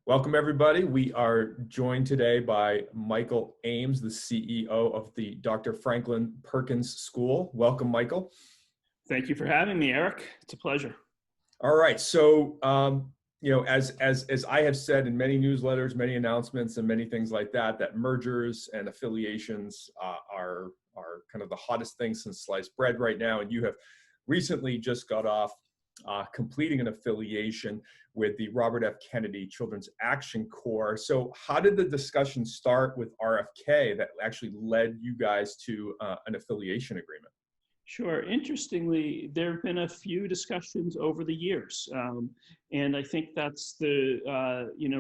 Welcome, everybody. We are joined today by Michael Ames, the CEO of the Dr. Franklin Perkins School. Welcome, Michael. Thank you for having me, Eric. It's a pleasure. All right. So, as I have said in many newsletters, many announcements, and many things like that, that mergers and affiliations are kind of the hottest thing since sliced bread right now. And you have recently just got off completing an affiliation with the Robert F. Kennedy Children's Action Corps. So how did the discussion start with RFK that actually led you guys to an affiliation agreement? Sure. Interestingly, there have been a few discussions over the years, and I think that's the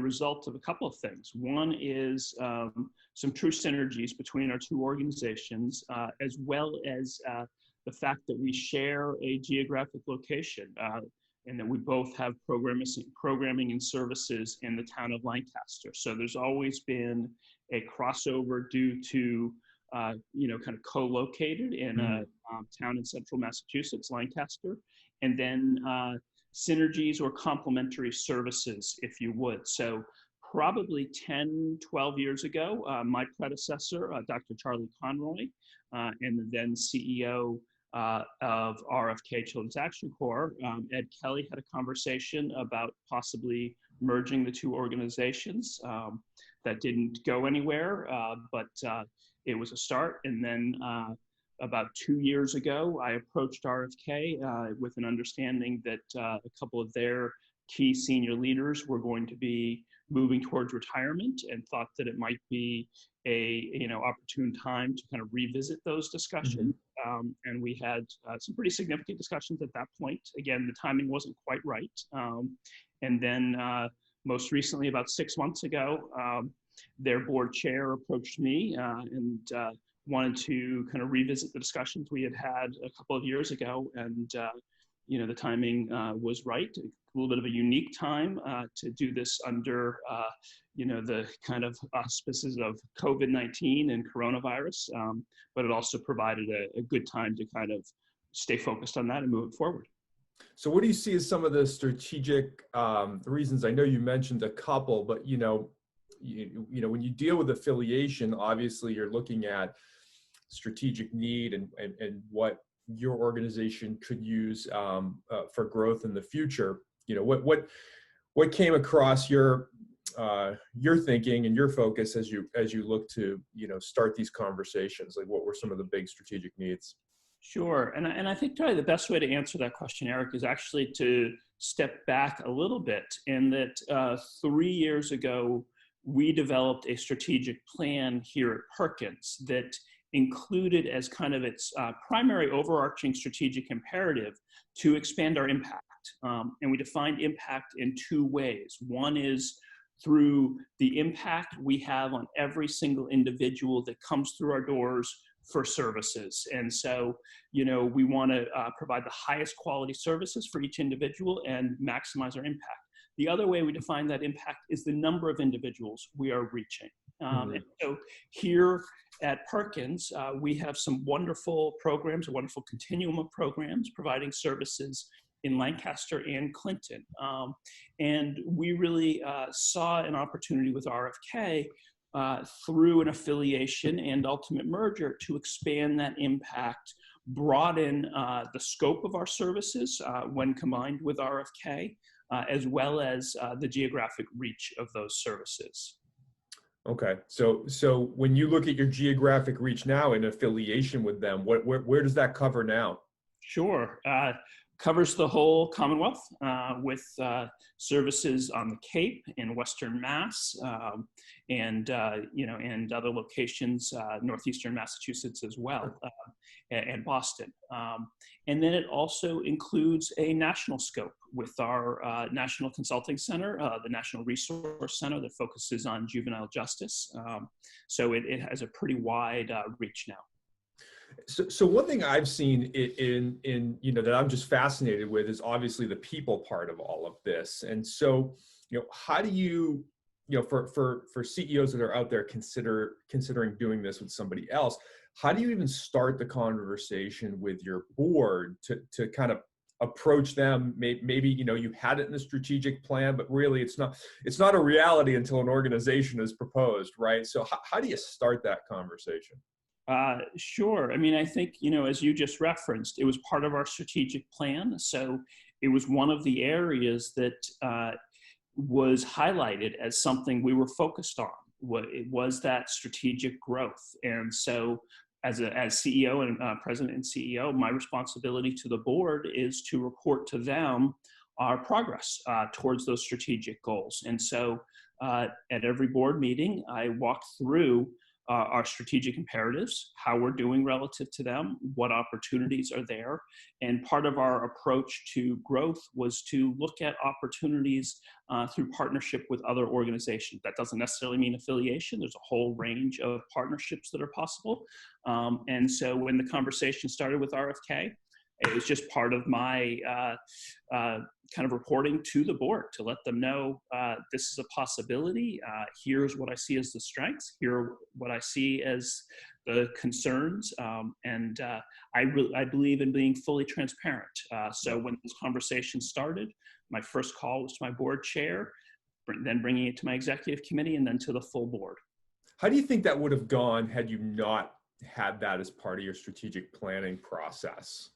result of a couple of things. One is some true synergies between our two organizations, as well as the fact that we share a geographic location, and that we both have programming and services in the town of Lancaster. So there's always been a crossover due to kind of co-located in a town in central Massachusetts, Lancaster, and then synergies or complementary services, if you would. So probably 10, 12 years ago, my predecessor, Dr. Charlie Conroy, and the then CEO of RFK Children's Action Corps, Ed Kelly, had a conversation about possibly merging the two organizations. That didn't go anywhere, but it was a start. And then about 2 years ago, I approached RFK with an understanding that a couple of their key senior leaders were going to be moving towards retirement, and thought that it might be a opportune time to kind of revisit those discussions. And we had some pretty significant discussions at that point. Again, the timing wasn't quite right. And then most recently, about 6 months ago, their board chair approached me and wanted to kind of revisit the discussions we had had a couple of years ago. And the timing was right. A little bit of a unique time to do this under the kind of auspices of COVID-19 and coronavirus, but it also provided a good time to kind of stay focused on that and move it forward. So what do you see as some of the strategic reasons? I know you mentioned a couple, but when you deal with affiliation, obviously you're looking at strategic need and what your organization could use for growth in the future. What came across your thinking and your focus as you look to start these conversations? Like, what were some of the big strategic needs? Sure, and I think probably the best way to answer that question, Eric, is actually to step back a little bit. In that 3 years ago, we developed a strategic plan here at Perkins that included as kind of its primary overarching strategic imperative to expand our impact. And we defined impact in two ways. One is through the impact we have on every single individual that comes through our doors for services. And so, we want to provide the highest quality services for each individual and maximize our impact. The other way we define that impact is the number of individuals we are reaching. And so here at Perkins, we have some wonderful programs, a wonderful continuum of programs providing services in Lancaster and Clinton. And we really saw an opportunity with RFK through an affiliation and ultimate merger to expand that impact, broaden the scope of our services when combined with RFK, as well as the geographic reach of those services. Okay, so when you look at your geographic reach now in affiliation with them, where does that cover now? Sure. Covers the whole Commonwealth with services on the Cape, in Western Mass, and other locations, northeastern Massachusetts as well, and Boston. And then it also includes a national scope with our National Consulting Center, the National Resource Center that focuses on juvenile justice. So it has a pretty wide reach now. So one thing I've seen in that I'm just fascinated with is obviously the people part of all of this. And so, how do you, for CEOs that are out there considering doing this with somebody else, how do you even start the conversation with your board to kind of approach them? Maybe, you had it in the strategic plan, but really it's not a reality until an organization is proposed, right? So how do you start that conversation? Sure. I mean, I think, as you just referenced, it was part of our strategic plan. So it was one of the areas that was highlighted as something we were focused on. It was that strategic growth. And so as CEO and president and CEO, my responsibility to the board is to report to them our progress towards those strategic goals. And so at every board meeting, I walk through our strategic imperatives, how we're doing relative to them, what opportunities are there. And part of our approach to growth was to look at opportunities through partnership with other organizations. That doesn't necessarily mean affiliation. There's a whole range of partnerships that are possible. And so when the conversation started with RFK, it was just part of my kind of reporting to the board to let them know this is a possibility. Here's what I see as the strengths. Here are what I see as the concerns. And I believe in being fully transparent. So when this conversation started, my first call was to my board chair, then bringing it to my executive committee, and then to the full board. How do you think that would have gone had you not had that as part of your strategic planning process?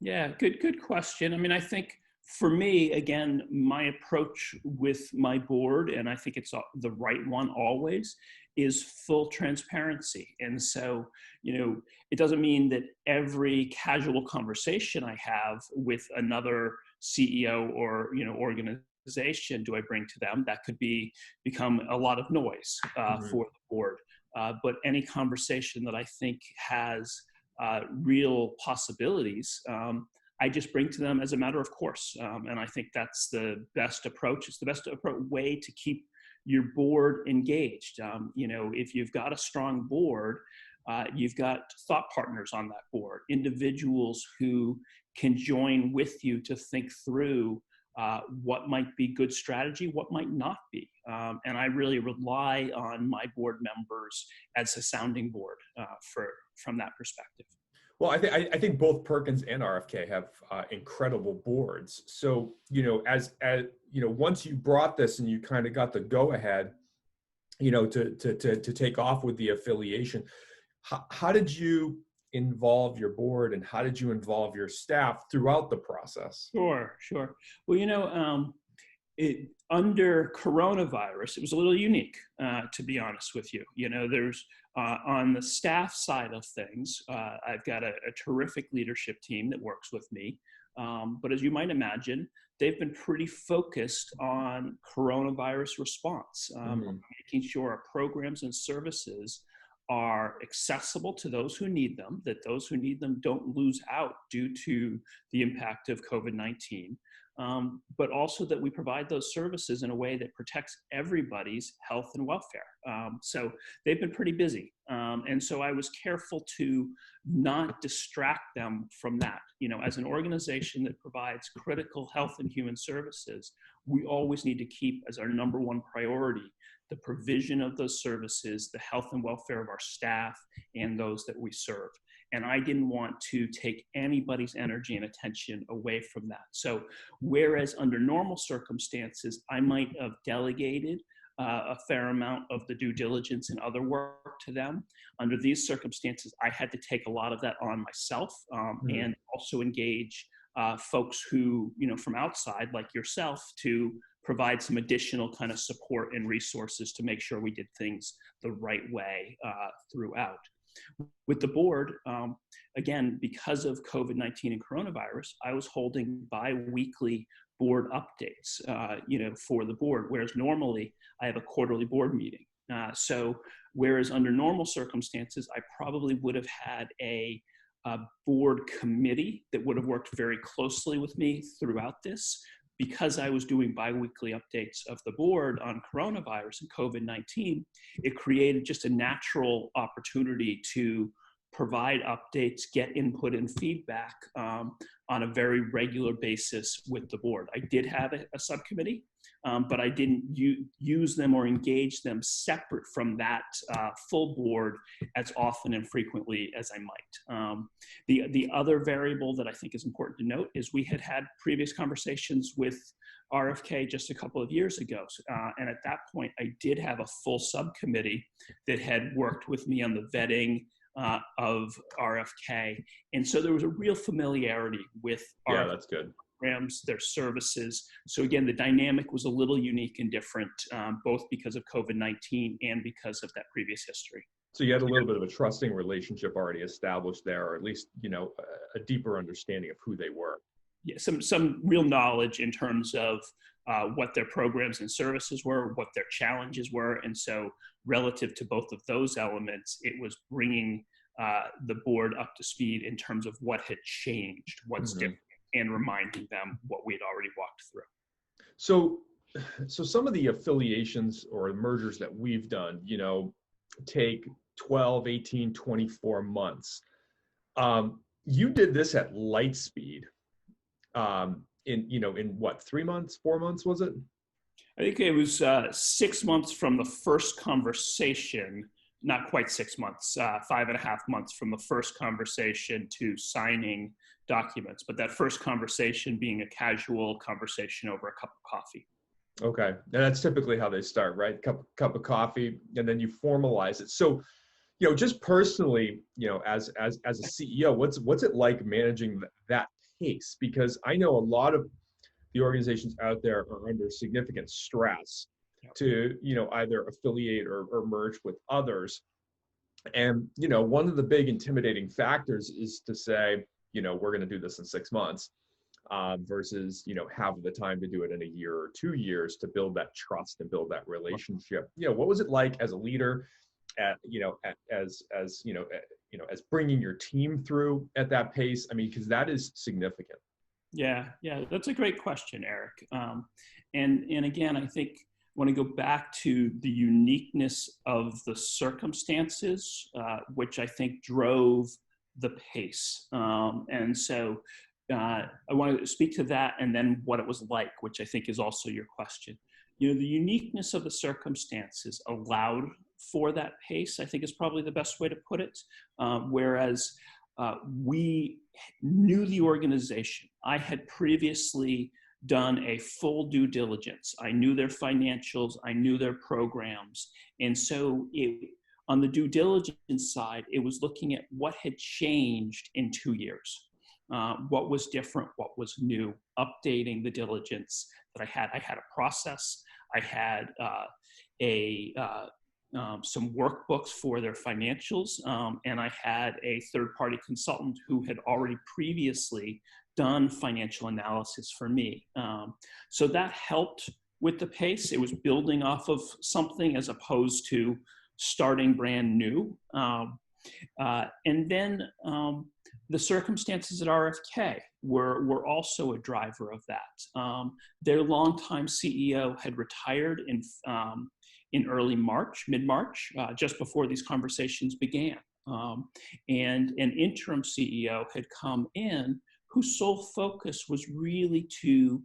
Yeah, good question. I mean, I think for me, again, my approach with my board, and I think it's the right one always, is full transparency. And so, it doesn't mean that every casual conversation I have with another CEO or, organization do I bring to them. That could become a lot of noise for the board. But any conversation that I think has real possibilities, I just bring to them as a matter of course. And I think that's the best approach. It's the best way to keep your board engaged. If you've got a strong board, you've got thought partners on that board, individuals who can join with you to think through what might be good strategy, what might not be. And I really rely on my board members as a sounding board from that perspective. Well, I think both Perkins and RFK have incredible boards. So, as once you brought this and you kind of got the go ahead, to take off with the affiliation, how did you involve your board and how did you involve your staff throughout the process? Sure. Well, under coronavirus, it was a little unique, to be honest with you. There's on the staff side of things, I've got a terrific leadership team that works with me. But as you might imagine, they've been pretty focused on coronavirus response, making sure our programs and services are accessible to those who need them, that those who need them don't lose out due to the impact of COVID-19. But also that we provide those services in a way that protects everybody's health and welfare. So they've been pretty busy. And so I was careful to not distract them from that. As an organization that provides critical health and human services, we always need to keep as our number one priority the provision of those services, the health and welfare of our staff and those that we serve. And I didn't want to take anybody's energy and attention away from that. So whereas under normal circumstances, I might have delegated a fair amount of the due diligence and other work to them, under these circumstances, I had to take a lot of that on myself and also engage folks who, from outside like yourself to provide some additional kind of support and resources to make sure we did things the right way throughout. With the board, again, because of COVID-19 and coronavirus, I was holding bi-weekly board updates, for the board, whereas normally I have a quarterly board meeting. So whereas under normal circumstances, I probably would have had a board committee that would have worked very closely with me throughout this. Because I was doing bi-weekly updates of the board on coronavirus and COVID-19, it created just a natural opportunity to provide updates, get input and feedback on a very regular basis with the board. I did have a subcommittee but I didn't use them or engage them separate from that full board as often and frequently as I might. The other variable that I think is important to note is we had previous conversations with RFK just a couple of years ago. And at that point, I did have a full subcommittee that had worked with me on the vetting of RFK. And so there was a real familiarity with Yeah, that's good. programs, their services. So again, the dynamic was a little unique and different, both because of COVID-19 and because of that previous history. So you had a little bit of a trusting relationship already established there, or at least, a deeper understanding of who they were. Yeah, some real knowledge in terms of what their programs and services were, what their challenges were. And so relative to both of those elements, it was bringing the board up to speed in terms of what had changed, what's different, and reminding them what we had already walked through. So some of the affiliations or mergers that we've done, take 12, 18, 24 months. You did this at light speed. In what, 3 months, 4 months, was it? I think it was 6 months from the first conversation, not quite 6 months, 5.5 months from the first conversation to signing documents, but that first conversation being a casual conversation over a cup of coffee. Okay, and that's typically how they start, right? Cup of coffee, and then you formalize it. So, just personally, as a CEO, what's it like managing that pace? Because I know a lot of the organizations out there are under significant stress to, either affiliate or merge with others. And, one of the big intimidating factors is to say, we're going to do this in 6 months versus, have the time to do it in a year or 2 years to build that trust and build that relationship. What was it like as a leader as bringing your team through at that pace? I mean, because that is significant. Yeah, that's a great question, Eric. And again, I think I want to go back to the uniqueness of the circumstances, which I think drove the pace. And so I want to speak to that and then what it was like, which I think is also your question. The uniqueness of the circumstances allowed for that pace, I think is probably the best way to put it. Whereas we knew the organization. I had previously done a full due diligence. I knew their financials, I knew their programs. And so on the due diligence side, it was looking at what had changed in 2 years. What was different, what was new, updating the diligence that I had. I had a process. I had some workbooks for their financials, and I had a third-party consultant who had already previously done financial analysis for me. So that helped with the pace. It was building off of something as opposed to starting brand new. And then the circumstances at RFK were also a driver of that. Their longtime CEO had retired in early March, mid-March, just before these conversations began. And an interim CEO had come in whose sole focus was really to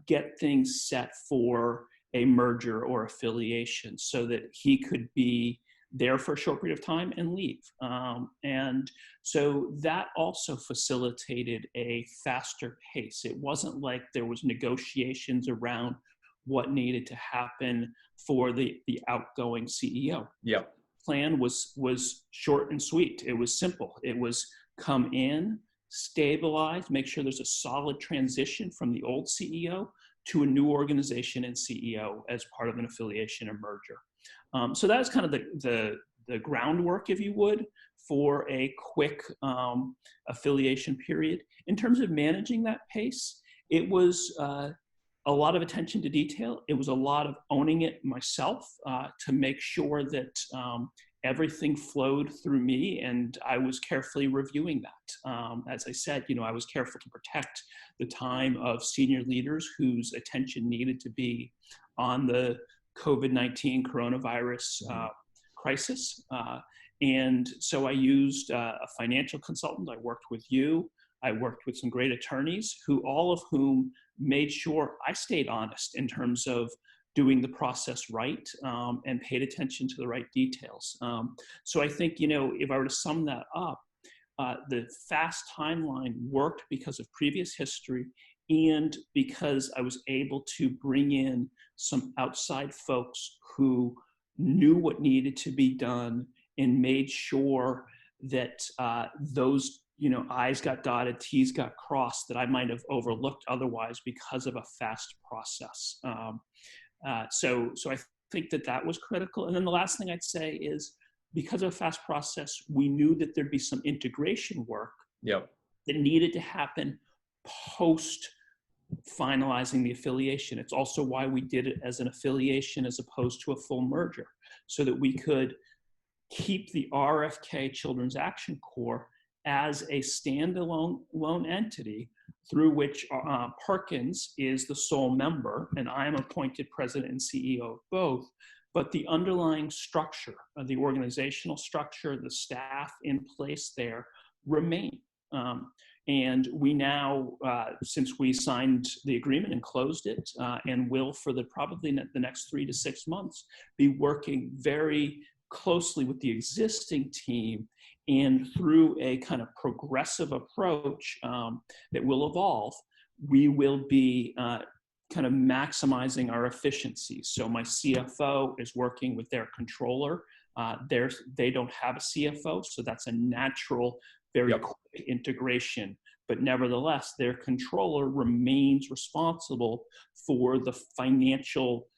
get things set for a merger or affiliation so that he could be there for a short period of time and leave. And so that also facilitated a faster pace. It wasn't like there was negotiations around what needed to happen for the outgoing CEO. Yep. Plan was short and sweet. It was simple. It was come in, stabilize, make sure there's a solid transition from the old CEO to a new organization and CEO as part of an affiliation or merger. So that's kind of the groundwork, if you would, for a quick affiliation period. In terms of managing that pace, it was a lot of attention to detail. It was a lot of owning it myself to make sure that everything flowed through me, and I was carefully reviewing that. As I said, I was careful to protect the time of senior leaders whose attention needed to be on the COVID-19 coronavirus crisis. And so I used a financial consultant. I worked with you. I worked with some great attorneys all of whom made sure I stayed honest in terms of doing the process right, and paid attention to the right details. So I think, if I were to sum that up, the fast timeline worked because of previous history and because I was able to bring in some outside folks who knew what needed to be done and made sure that those I's got dotted, T's got crossed that I might have overlooked otherwise because of a fast process. So I think that was critical. And then the last thing I'd say is, because of a fast process, we knew that there'd be some integration work Yep. that needed to happen post finalizing the affiliation. It's also why we did it as an affiliation as opposed to a full merger, so that we could keep the RFK Children's Action Corps as a standalone entity through which Perkins is the sole member, and I am appointed president and CEO of both. But the underlying structure, the organizational structure, the staff in place there remain. And we now, since we signed the agreement and closed it, and will for probably the next 3 to 6 months, be working very closely with the existing team, and through a kind of progressive approach that will evolve, we will be kind of maximizing our efficiencies. So my CFO is working with their controller. They don't have a CFO, so that's a natural, very quick integration. But nevertheless, their controller remains responsible for the financial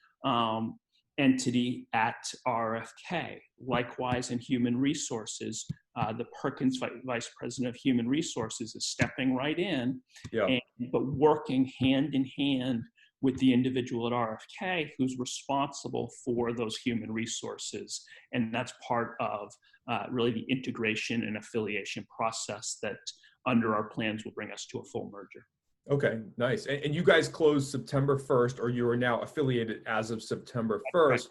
entity at RFK. Likewise, in human resources, the Perkins Vice President of Human Resources is stepping right in, but working hand in hand with the individual at RFK who's responsible for those human resources. And that's part of really the integration and affiliation process that under our plans will bring us to a full merger. Okay, nice. And you guys closed September 1st, or you are now affiliated as of September 1st. Right.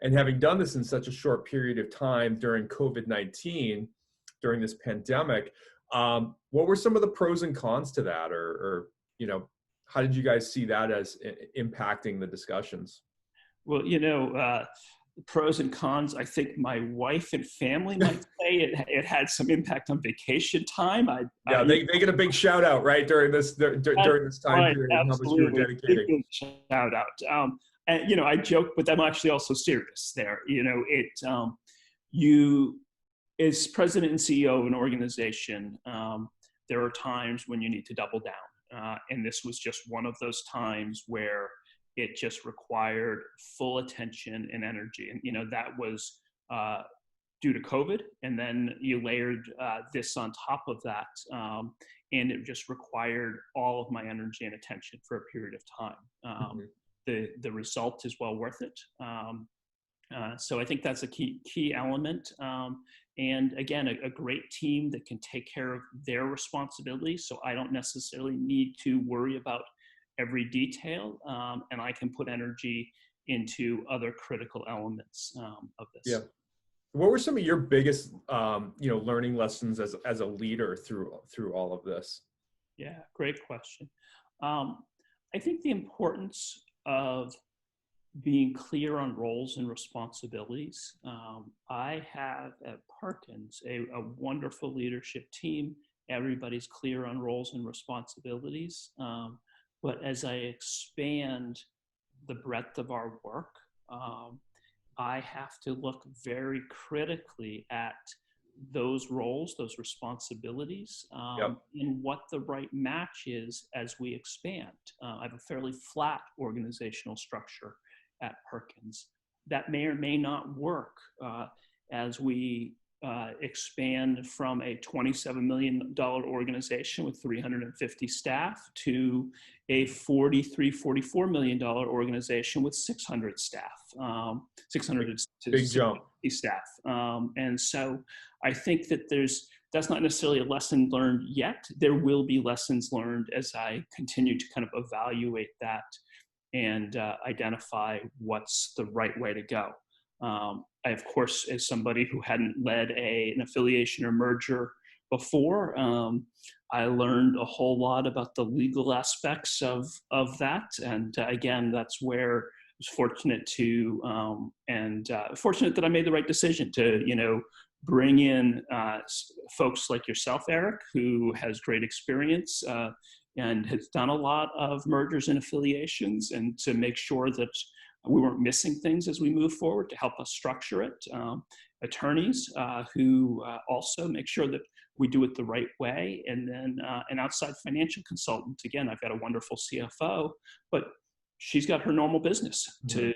And having done this in such a short period of time during COVID-19, during this pandemic, what were some of the pros and cons to that? Or how did you guys see that as impacting the discussions? Well, pros and cons, I think my wife and family might say it had some impact on vacation time. They get a big shout out, right, during this time period. Absolutely. How much you were dedicating. Shout out. And I joke, but I'm actually also serious there. You as president and CEO of an organization, there are times when you need to double down. And this was just one of those times where it just required full attention and energy. And, that was due to COVID. And then you layered this on top of that. And it just required all of my energy and attention for a period of time. The result is well worth it. So I think that's a key element. And again, a great team that can take care of their responsibilities. So I don't necessarily need to worry about every detail, and I can put energy into other critical elements of this. Yeah. What were some of your biggest, learning lessons as a leader through all of this? Yeah, great question. I think the importance of being clear on roles and responsibilities. I have at Perkins a wonderful leadership team. Everybody's clear on roles and responsibilities. But as I expand the breadth of our work, I have to look very critically at those roles, those responsibilities, and what the right match is as we expand. I have a fairly flat organizational structure at Perkins. That may or may not work as we expand from a $27 million organization with 350 staff to a $43-44 million organization with 600 staff, 600 to big jump. Staff. And so I think that that's not necessarily a lesson learned yet. There will be lessons learned as I continue to kind of evaluate that and identify what's the right way to go. I, of course, as somebody who hadn't led an affiliation or merger before. I learned a whole lot about the legal aspects of that. And again, that's where I was fortunate to, fortunate that I made the right decision to, bring in folks like yourself, Eric, who has great experience and has done a lot of mergers and affiliations, and to make sure that we weren't missing things as we move forward, to help us structure it. Attorneys who also make sure that we do it the right way. And then an outside financial consultant. Again, I've got a wonderful CFO, but she's got her normal business to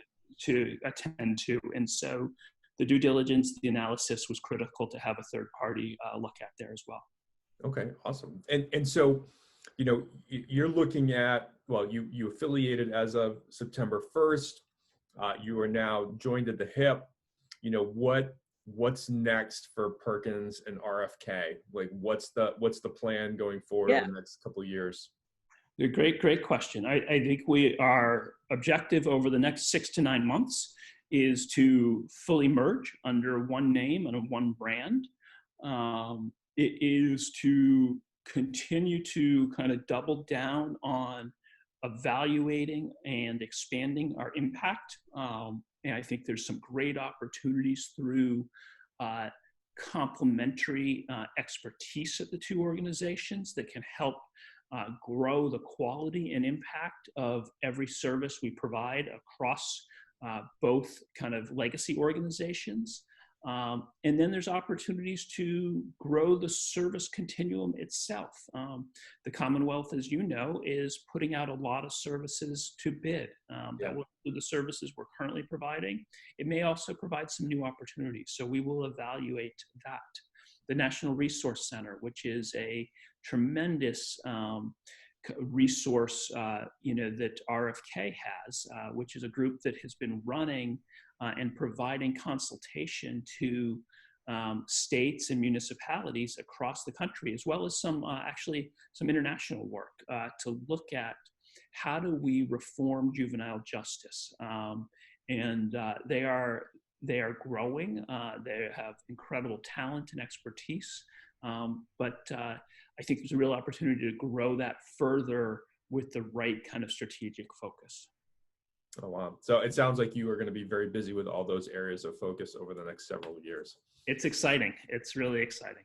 attend to. And so the due diligence, the analysis was critical to have a third party look at there as well. Okay, awesome. And so, you're looking at, well, you affiliated as of September 1st. You are now joined at the hip. What's next for Perkins and RFK? Like, what's the plan going forward in the next couple of years? A great question. I think our objective over the next 6 to 9 months is to fully merge under one name and one brand. It is to continue to kind of double down on evaluating and expanding our impact. And I think there's some great opportunities through complementary expertise at the two organizations that can help grow the quality and impact of every service we provide across both kind of legacy organizations. And then there's opportunities to grow the service continuum itself. The Commonwealth, as you know, is putting out a lot of services to bid. That will include the services we're currently providing. It may also provide some new opportunities. So we will evaluate that. The National Resource Center, which is a tremendous resource, that RFK has, which is a group that has been running and providing consultation to states and municipalities across the country, as well as some international work to look at how do we reform juvenile justice. And they are growing. They have incredible talent and expertise. But I think there's a real opportunity to grow that further with the right kind of strategic focus. Oh, wow. So it sounds like you are going to be very busy with all those areas of focus over the next several years. It's exciting. It's really exciting.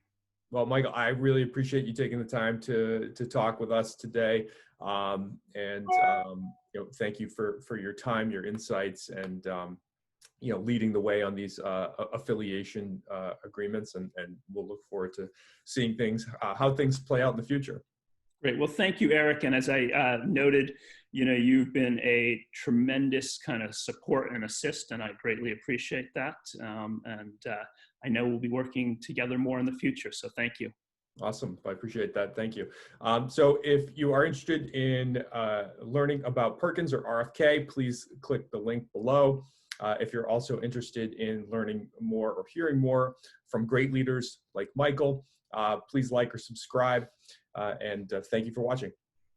Well, Michael, I really appreciate you taking the time to talk with us today. Thank you for your time, your insights, and leading the way on these affiliation agreements, and we'll look forward to seeing how things play out in the future. Great. Well, thank you, Eric. And as I noted, you've been a tremendous kind of support and assist, and I greatly appreciate that. I know we'll be working together more in the future. So thank you. Awesome. I appreciate that. Thank you. So if you are interested in learning about Perkins or RFK, please click the link below. If you're also interested in learning more or hearing more from great leaders like Michael, please like or subscribe. And thank you for watching.